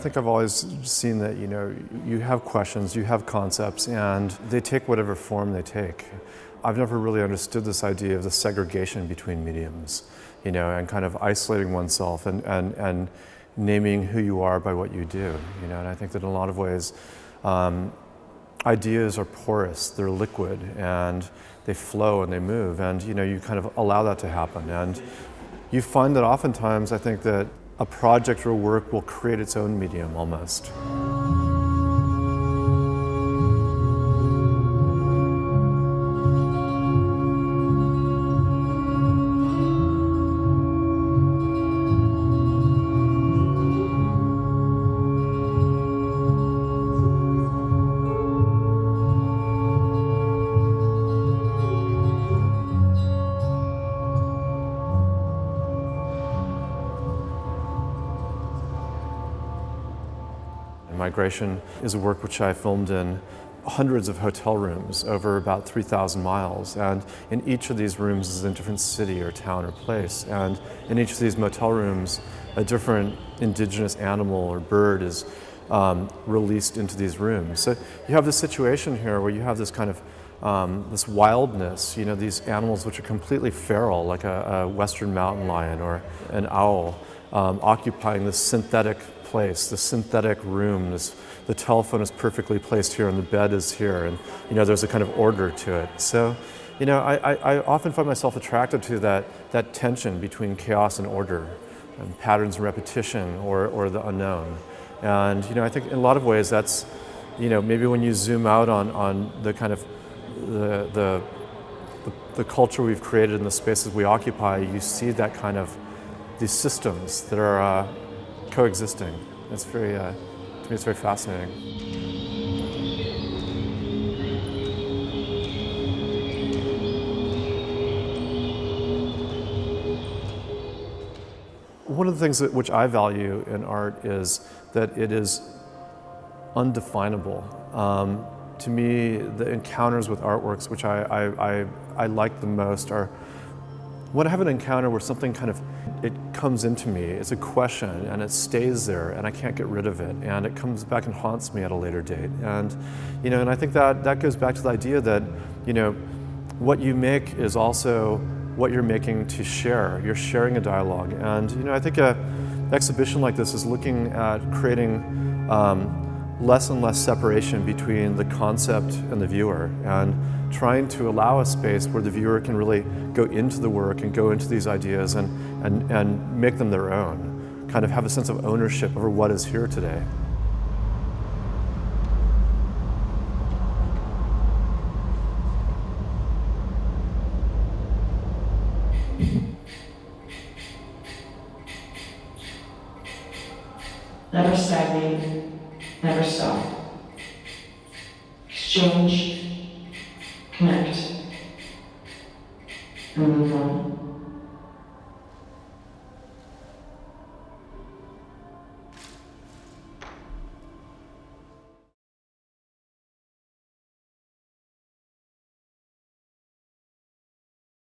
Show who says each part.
Speaker 1: think I've always seen that, you have questions, you have concepts, and they take whatever form they take. I've never really understood this idea of the segregation between mediums, and kind of isolating oneself and naming who you are by what you do, and I think that in a lot of ways, ideas are porous, they're liquid, and they flow and they move, and you kind of allow that to happen. And you find that oftentimes, I think that a project or work will create its own medium almost. Migration is a work which I filmed in hundreds of hotel rooms over about 3,000 miles, and in each of these rooms is a different city or town or place, and in each of these motel rooms a different indigenous animal or bird is released into these rooms. So you have this situation here where you have this kind of this wildness, these animals which are completely feral, like a western mountain lion or an owl, occupying this synthetic place, the synthetic room. The telephone is perfectly placed here and the bed is here, and there's a kind of order to it. So I often find myself attracted to that tension between chaos and order, and patterns and repetition, or the unknown. And I think in a lot of ways that's maybe when you zoom out on the kind of the culture we've created in the spaces we occupy, you see that kind of these systems that are coexisting. It's very, to me, it's very fascinating. One of the things which I value in art is that it is undefinable. To me, the encounters with artworks which I like the most are when I have an encounter where something it comes into me, it's a question, and it stays there, and I can't get rid of it, and it comes back and haunts me at a later date. And and I think that goes back to the idea that what you make is also what you're making to share. You're sharing a dialogue, and I think an exhibition like this is looking at creating less and less separation between the concept and the viewer, and trying to allow a space where the viewer can really go into the work and go into these ideas and make them their own, kind of have a sense of ownership over what is here today.
Speaker 2: Never stagnate, never stop. Exchange, connect, and move on.